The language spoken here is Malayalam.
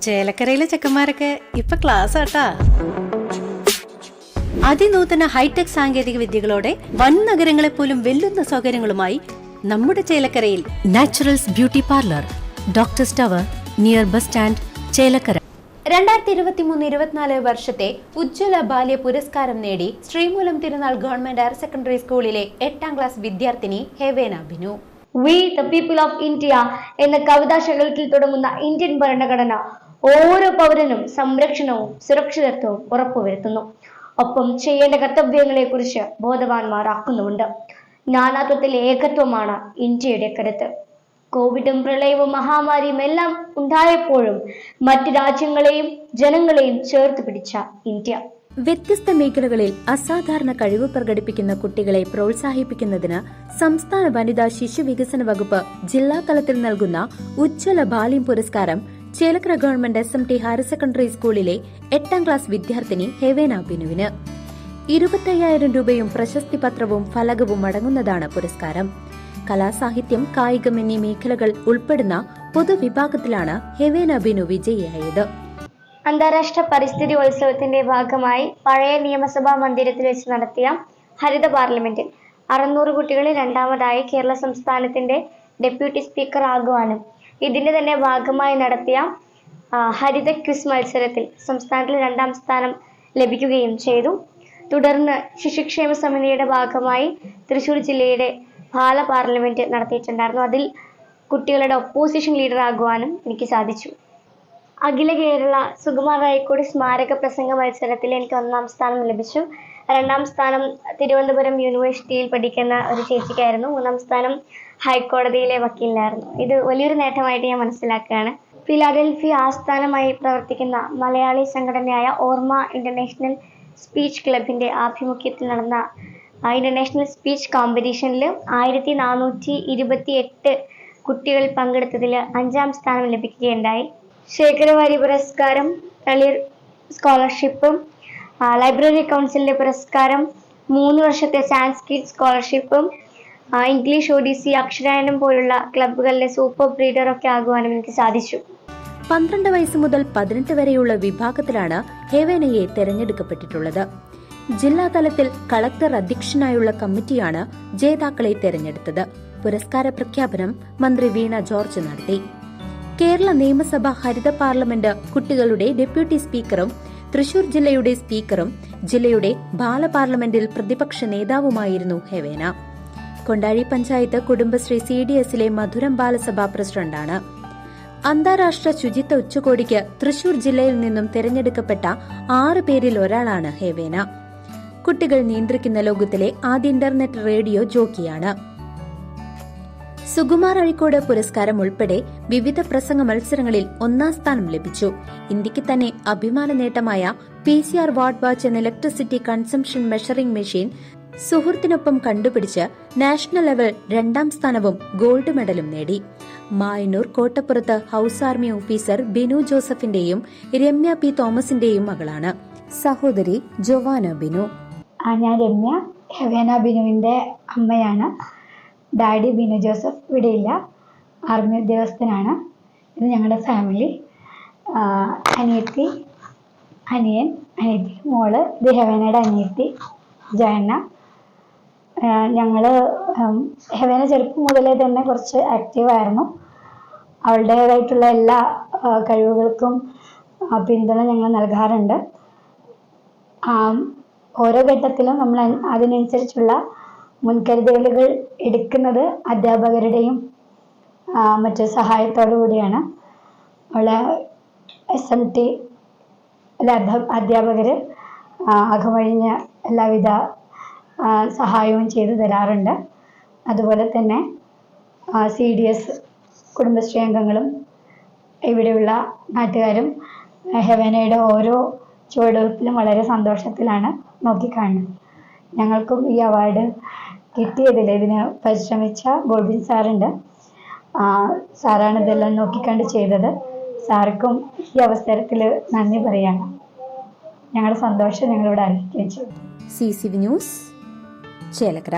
ചേലക്കരയിലെ ചെക്കന്മാരൊക്കെ ഇപ്പൊ ക്ലാസ് ആട്ടാ. അതിനൂതന ഹൈടെക് സാങ്കേതിക വിദ്യകളോടെ വൻ നഗരങ്ങളെ പോലും വെല്ലുന്ന സൗകര്യങ്ങളുമായി നമ്മുടെ ചേലക്കരയിൽ Naturals beauty parlour, doctors tower, near bus stand, Chelakkara. 2023-24 വർഷത്തെ ഉജ്ജ്വല ബാല്യ പുരസ്കാരം നേടി Sreemoolam Thirunal government higher secondary സ്കൂളിലെ 8ാം ക്ലാസ് വിദ്യാർത്ഥിനി Hevena Binu. We the people of India എന്ന കവിതാ ശകലത്തിൽ തുടങ്ങുന്ന ഇന്ത്യൻ ഭരണഘടന ഓരോ പൗരനും സംരക്ഷണവും സുരക്ഷിതത്വവും ഉറപ്പുവരുത്തുന്നു. ഒപ്പം ചെയ്യേണ്ട കർത്തവ്യങ്ങളെക്കുറിച്ച് ബോധവാന്മാരാക്കുന്നുമുണ്ട്. നാനാത്വത്തിലെ ഏകത്വമാണ് ഇന്ത്യയുടെ കരുത്ത്. കോവിഡും പ്രളയവും മഹാമാരിയും എല്ലാം ഉണ്ടായപ്പോഴും മറ്റ് രാജ്യങ്ങളെയും ജനങ്ങളെയും ചേർത്ത് പിടിച്ച ഇന്ത്യ. വ്യത്യസ്ത മേഖലകളിൽ അസാധാരണ കഴിവ് പ്രകടിപ്പിക്കുന്ന കുട്ടികളെ പ്രോത്സാഹിപ്പിക്കുന്നതിന് സംസ്ഥാന വനിതാ ശിശു വികസന വകുപ്പ് ജില്ലാ തലത്തിൽ നൽകുന്ന ഉജ്ജ്വല ബാല്യം പുരസ്കാരം Chelakkara government SMT higher secondary സ്കൂളിലെ 8ാം ക്ലാസ് വിദ്യാർത്ഥിനി ഹെവേന ബിനുവിന് 25,000 രൂപയും പ്രശസ്തി പത്രവും ഫലകവും അടങ്ങുന്നതാണ് പുരസ്കാരം. കലാസാഹിത്യം, കായികം എന്നീ മേഖലകൾ ഉൾപ്പെടുന്ന പൊതുവിഭാഗത്തിലാണ് ഹെവേന ബിനു വിജയിയായത്. അന്താരാഷ്ട്ര പരിസ്ഥിതി ഉത്സവത്തിന്റെ ഭാഗമായി പഴയ നിയമസഭാ മന്ദിരത്തിൽ വെച്ച് നടത്തിയ ഹരിത പാർലമെന്റിൽ 600 കുട്ടികളിൽ രണ്ടാമതായി കേരള സംസ്ഥാനത്തിന്റെ ഡെപ്യൂട്ടി സ്പീക്കർ ആകുവാനും ഇതിന്റെ തന്നെ ഭാഗമായി നടത്തിയ ഹരിത ക്വിസ് മത്സരത്തിൽ സംസ്ഥാനത്തിൽ 2ാം സ്ഥാനം ലഭിക്കുകയും ചെയ്തു. തുടർന്ന് ശിശുക്ഷേമ സമിതിയുടെ ഭാഗമായി തൃശ്ശൂർ ജില്ലയുടെ ബാല പാർലമെന്റ് നടത്തിയിട്ടുണ്ടായിരുന്നു. അതിൽ കുട്ടികളുടെ ഒപ്പോസിഷൻ ലീഡർ ആകുവാനും എനിക്ക് സാധിച്ചു. അഖില കേരള സുകുമാർ രായക്കോട് സ്മാരക പ്രസംഗ മത്സരത്തിൽ എനിക്ക് 1ാം സ്ഥാനം ലഭിച്ചു. 2ാം സ്ഥാനം തിരുവനന്തപുരം യൂണിവേഴ്സിറ്റിയിൽ പഠിക്കുന്ന ഒരു ചേച്ചിക്കായിരുന്നു. 3ാം സ്ഥാനം ഹൈക്കോടതിയിലെ വക്കീലിനായിരുന്നു. ഇത് വലിയൊരു നേട്ടമായിട്ട് ഞാൻ മനസ്സിലാക്കുകയാണ്. ഫിലാഡൽഫിയ ആസ്ഥാനമായി പ്രവർത്തിക്കുന്ന മലയാളി സംഘടനയായ ഓർമ്മ ഇന്റർനാഷണൽ സ്പീച്ച് ക്ലബിന്റെ ആഭിമുഖ്യത്തിൽ നടന്ന ഇന്റർനാഷണൽ സ്പീച്ച് കോമ്പറ്റീഷനിൽ 1428 കുട്ടികൾ പങ്കെടുത്തതിൽ 5ാം സ്ഥാനം ലഭിക്കുകയുണ്ടായി. ശേഖരവാരി പുരസ്കാരം, തളിർ സ്കോളർഷിപ്പും, ലൈബ്രറി കൗൺസിലിന്റെ പുരസ്കാരം, 3 വർഷത്തെ സാൻസ്ക്രിറ്റ് സ്കോളർഷിപ്പും, ഇംഗ്ലീഷ് ഒഡീസി, അക്ഷരായനം പോലുള്ള ക്ലബ്ബുകളിലെ സൂപ്പർ ബ്രീഡർ ഒക്കെ ആകുവാനും എനിക്ക് സാധിച്ചു. 12 വയസ്സ് മുതൽ 18 വരെയുള്ള വിഭാഗത്തിലാണ് ഹെവേനയെ തെരഞ്ഞെടുക്കപ്പെട്ടിട്ടുള്ളത്. ജില്ലാ തലത്തിൽ കളക്ടർ അധ്യക്ഷനായുള്ള കമ്മിറ്റിയാണ് ജേതാക്കളെ തെരഞ്ഞെടുത്തത്. പുരസ്കാര പ്രഖ്യാപനം മന്ത്രി വീണ ജോർജ് നടത്തി. കേരള നിയമസഭ ഹരിത പാർലമെന്റ് കുട്ടികളുടെ ഡെപ്യൂട്ടി സ്പീക്കറും തൃശൂർ ജില്ലയുടെ സ്പീക്കറും ജില്ലയുടെ ബാല പാർലമെന്റിൽ പ്രതിപക്ഷ നേതാവുമായിരുന്നു ഹെവേന. കൊണ്ടാഴി പഞ്ചായത്ത് കുടുംബശ്രീ CDSലെ മധുരം ബാലസഭ പ്രസിഡന്റാണ്. അന്താരാഷ്ട്ര ശുചിത്വ ഉച്ചകോടിക്ക് തൃശൂർ ജില്ലയിൽ നിന്നും തെരഞ്ഞെടുക്കപ്പെട്ട 6 പേരിൽ ഒരാളാണ് ഹെവേന. കുട്ടികൾ നിയന്ത്രിക്കുന്ന ലോകത്തിലെ ആദ്യ ഇന്റർനെറ്റ് റേഡിയോ ജോക്കിയാണ്. സുകുമാർ അഴീക്കോട് പുരസ്കാരം ഉൾപ്പെടെ വിവിധ പ്രസംഗ മത്സരങ്ങളിൽ 1ാം സ്ഥാനം ലഭിച്ചു. ഇന്ത്യക്ക് തന്നെ അഭിമാന നേട്ടമായ PCR വാട്ട് വാച്ച് എന്ന ഇലക്ട്രിസിറ്റി കൺസംഷൻ മെഷറിംഗ് മെഷീൻ സുഹൃത്തിനൊപ്പം കണ്ടുപിടിച്ച് നാഷണൽ ലെവൽ 2ാം സ്ഥാനവും ഗോൾഡ് മെഡലും നേടി. മായന്നൂർ കോട്ടപ്പുറത്ത് ഹൌസ് ആർമി ഓഫീസർ ബിനു ജോസഫിന്റെയും രമ്യ P. തോമസിന്റെയും മകളാണ്. സഹോദരി ജോവാന ബിനു. ഞാൻ രമ്യ, ഹെവേന ബിനുവിന്റെ അമ്മയാണ്. ഡാഡി ബിനു ജോസഫ് ഇവിടെയില്ല, ആർമി ഉദ്യോഗസ്ഥനാണ്. ഇത് ഞങ്ങളുടെ ഫാമിലി. അനിയത്തി, അനിയൻ, അനിയത്തി മോള്, ഇത് ഹെവേനയുടെ അനിയത്തി ജയണ്ണ. ഹെവേന ചെറുപ്പം മുതലേ തന്നെ കുറച്ച് ആക്റ്റീവായിരുന്നു. അവളുടേതായിട്ടുള്ള എല്ലാ കഴിവുകൾക്കും പിന്തുണ ഞങ്ങൾ നൽകാറുണ്ട്. ഓരോ ഘട്ടത്തിലും നമ്മൾ അതിനനുസരിച്ചുള്ള മുൻകരുതലുകൾ എടുക്കുന്നത് അധ്യാപകരുടെയും മറ്റു സഹായത്തോടു കൂടിയാണ്. അവളെ SMT അധ്യാപകർ അകമഴിഞ്ഞ എല്ലാവിധ സഹായവും ചെയ്തു തരാറുണ്ട്. അതുപോലെ തന്നെ CDS കുടുംബശ്രീ അംഗങ്ങളും ഇവിടെയുള്ള നാട്ടുകാരും ഹെവേനയുടെ ഓരോ ചുവടുവെപ്പിലും വളരെ സന്തോഷത്തിലാണ് നോക്കിക്കാണുന്നത്. ഞങ്ങൾക്കും ഈ അവാർഡ് കിട്ടിയതിൽ ഇതിന് പരിശ്രമിച്ച ഗോൾബിൻ സാറുണ്ട്. സാറാണ് ഇതെല്ലാം നോക്കിക്കണ്ട് ചെയ്തത്. സാർക്കും ഈ അവസരത്തിൽ നന്ദി പറയാണ്. ഞങ്ങളുടെ സന്തോഷം ഞങ്ങളിവിടെ അറിയിക്കുകയും ചെയ്തു. CCV news Chelakkara.